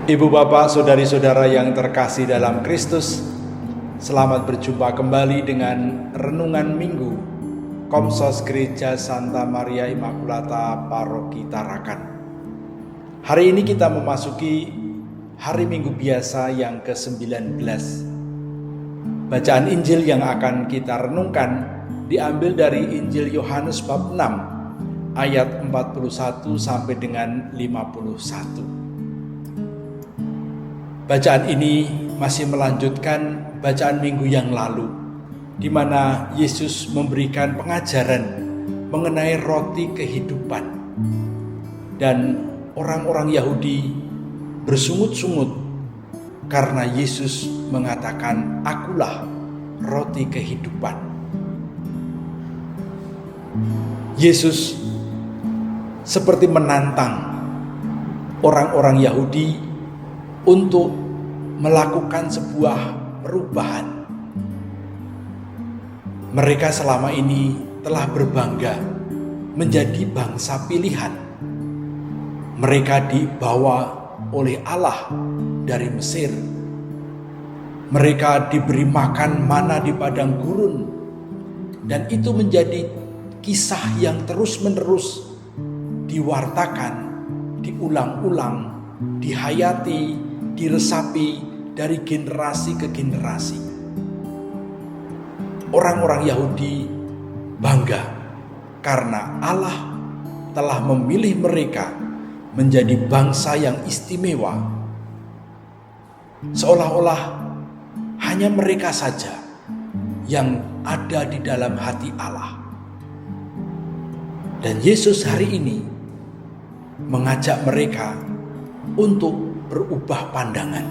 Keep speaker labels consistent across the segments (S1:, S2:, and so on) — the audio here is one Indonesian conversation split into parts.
S1: Ibu bapak, saudari-saudara yang terkasih dalam Kristus, selamat berjumpa kembali dengan Renungan Minggu Komsos Gereja Santa Maria Immaculata Paroki Tarakan. Hari ini kita memasuki hari Minggu biasa yang ke-19. Bacaan Injil yang akan kita renungkan diambil dari Injil Yohanes bab 6 ayat 41 sampai dengan 51. Bacaan ini masih melanjutkan bacaan minggu yang lalu, di mana Yesus memberikan pengajaran mengenai roti kehidupan. Dan orang-orang Yahudi bersungut-sungut karena Yesus mengatakan, "Akulah roti kehidupan." Yesus seperti menantang orang-orang Yahudi untuk melakukan sebuah perubahan. Mereka selama ini telah berbangga menjadi bangsa pilihan. Mereka dibawa oleh Allah dari Mesir. Mereka diberi makan mana di padang gurun. Dan itu menjadi kisah yang terus-menerus diwartakan, diulang-ulang, dihayati, diresapi dari generasi ke generasi. Orang-orang Yahudi bangga karena Allah telah memilih mereka menjadi bangsa yang istimewa. Seolah-olah hanya mereka saja yang ada di dalam hati Allah. Dan Yesus hari ini mengajak mereka untuk berubah pandangan.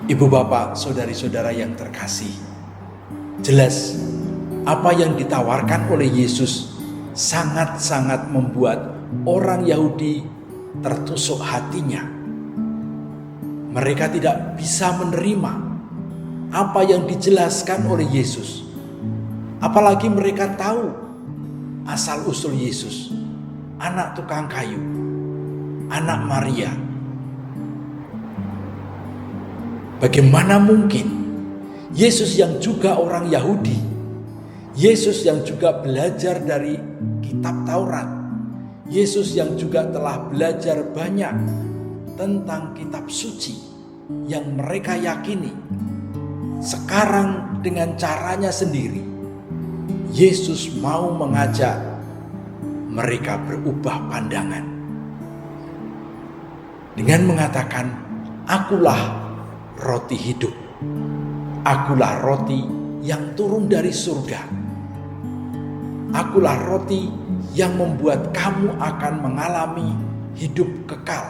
S1: Ibu bapak, saudari-saudara yang terkasih, jelas apa yang ditawarkan oleh Yesus sangat-sangat membuat orang Yahudi tertusuk hatinya. Mereka tidak bisa menerima apa yang dijelaskan oleh Yesus. Apalagi mereka tahu asal-usul Yesus, anak tukang kayu, anak Maria. Bagaimana mungkin Yesus yang juga orang Yahudi, Yesus yang juga belajar dari kitab Taurat, Yesus yang juga telah belajar banyak tentang kitab suci yang mereka yakini, sekarang dengan caranya sendiri Yesus mau mengajak mereka berubah pandangan dengan mengatakan, "Akulah roti hidup. Akulah roti yang turun dari surga. Akulah roti yang membuat kamu akan mengalami hidup kekal.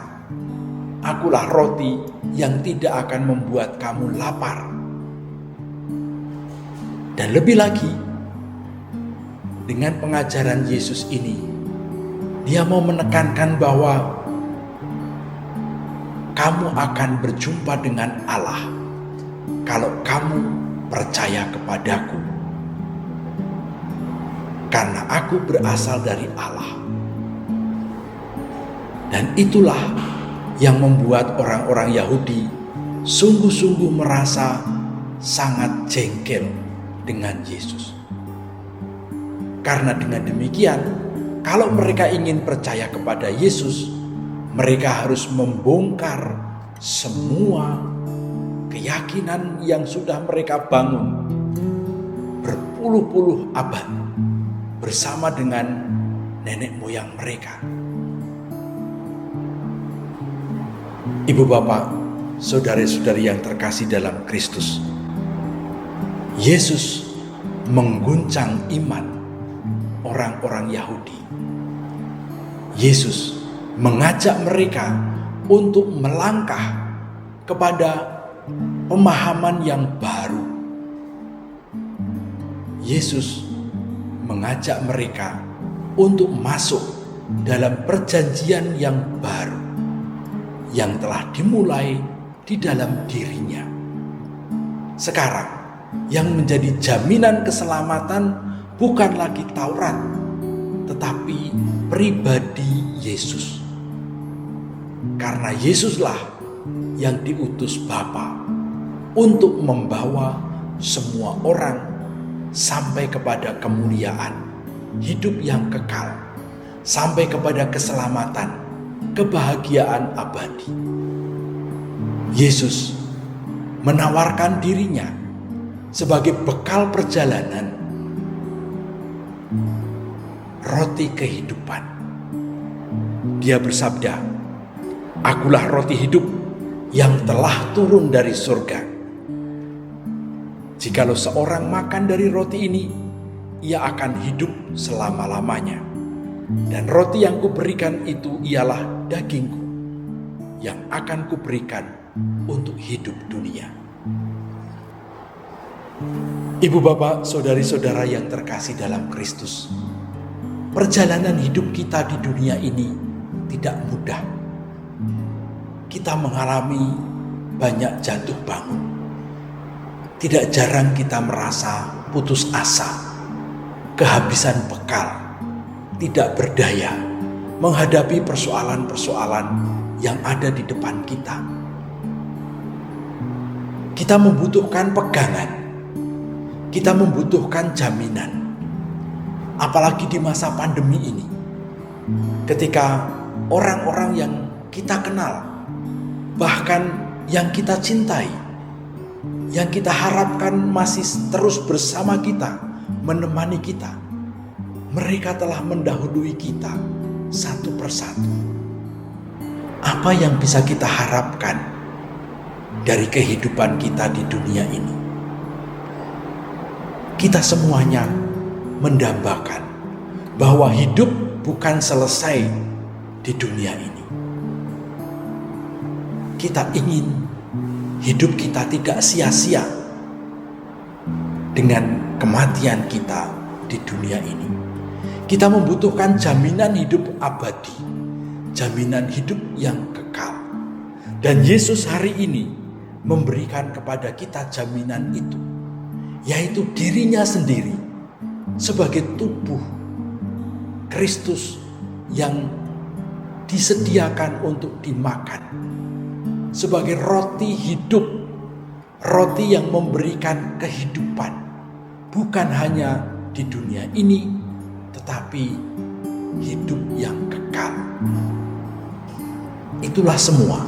S1: Akulah roti yang tidak akan membuat kamu lapar." Dan lebih lagi, dengan pengajaran Yesus ini, Dia mau menekankan bahwa kamu akan berjumpa dengan Allah kalau kamu percaya kepadaku. Karena aku berasal dari Allah. Dan itulah yang membuat orang-orang Yahudi sungguh-sungguh merasa sangat jengkel dengan Yesus. Karena dengan demikian, kalau mereka ingin percaya kepada Yesus, mereka harus membongkar semua keyakinan yang sudah mereka bangun berpuluh-puluh abad bersama dengan nenek moyang mereka. Ibu bapak, saudari-saudari yang terkasih dalam Kristus, Yesus mengguncang iman orang-orang Yahudi. Yesus mengajak mereka untuk melangkah kepada pemahaman yang baru. Yesus mengajak mereka untuk masuk dalam perjanjian yang baru yang telah dimulai di dalam dirinya. Sekarang yang menjadi jaminan keselamatan bukan lagi Taurat, tetapi pribadi Yesus. karena Yesuslah yang diutus Bapa untuk membawa semua orang sampai kepada kemuliaan, hidup yang kekal, sampai kepada keselamatan, kebahagiaan abadi. Yesus menawarkan dirinya sebagai bekal perjalanan, roti kehidupan. Dia bersabda, "Akulah roti hidup yang telah turun dari surga. Jikalau seorang makan dari roti ini, ia akan hidup selama-lamanya. Dan roti yang kuberikan itu ialah dagingku, yang akan kuberikan untuk hidup dunia." Ibu, bapak, saudari-saudara yang terkasih dalam Kristus, perjalanan hidup kita di dunia ini tidak mudah. Kita mengalami banyak jatuh bangun. Tidak jarang kita merasa putus asa, kehabisan bekal, tidak berdaya menghadapi persoalan-persoalan yang ada di depan kita. Kita membutuhkan pegangan, kita membutuhkan jaminan. Apalagi di masa pandemi ini, ketika orang-orang yang kita kenal, bahkan yang kita cintai, yang kita harapkan masih terus bersama kita, menemani kita, mereka telah mendahului kita satu persatu. Apa yang bisa kita harapkan dari kehidupan kita di dunia ini? Kita semuanya mendambakan bahwa hidup bukan selesai di dunia ini. Kita ingin hidup kita tidak sia-sia dengan kematian kita di dunia ini. Kita membutuhkan jaminan hidup abadi, jaminan hidup yang kekal. Dan Yesus hari ini memberikan kepada kita jaminan itu, yaitu dirinya sendiri sebagai tubuh Kristus yang disediakan untuk dimakan, sebagai roti hidup, roti yang memberikan kehidupan, bukan hanya di dunia ini, tetapi hidup yang kekal. Itulah semua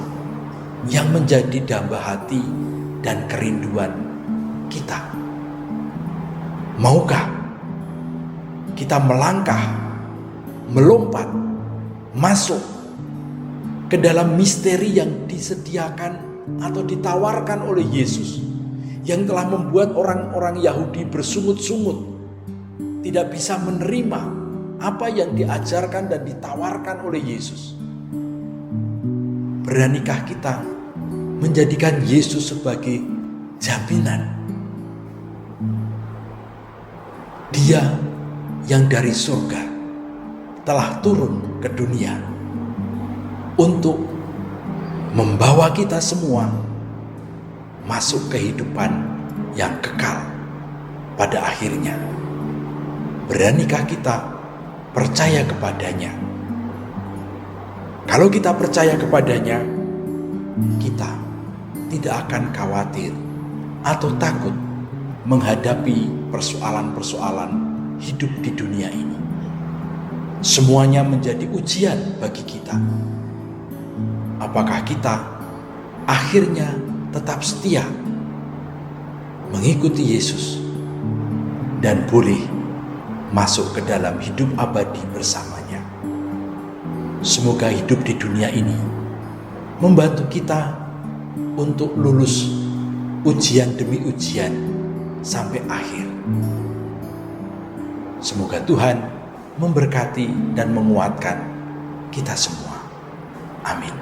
S1: yang menjadi damba hati dan kerinduan kita. Maukah kita melangkah, melompat, masuk ke dalam misteri yang disediakan atau ditawarkan oleh Yesus, yang telah membuat orang-orang Yahudi bersungut-sungut, tidak bisa menerima apa yang diajarkan dan ditawarkan oleh Yesus? Beranikah kita menjadikan Yesus sebagai jaminan? Dia yang dari surga telah turun ke dunia untuk membawa kita semua masuk kehidupan yang kekal pada akhirnya. Beranikah kita percaya kepadanya? Kalau kita percaya kepadanya, kita tidak akan khawatir atau takut menghadapi persoalan-persoalan hidup di dunia ini. Semuanya menjadi ujian bagi kita. Apakah kita akhirnya tetap setia mengikuti Yesus dan boleh masuk ke dalam hidup abadi bersamanya? Semoga hidup di dunia ini membantu kita untuk lulus ujian demi ujian sampai akhir. Semoga Tuhan memberkati dan menguatkan kita semua. Amin.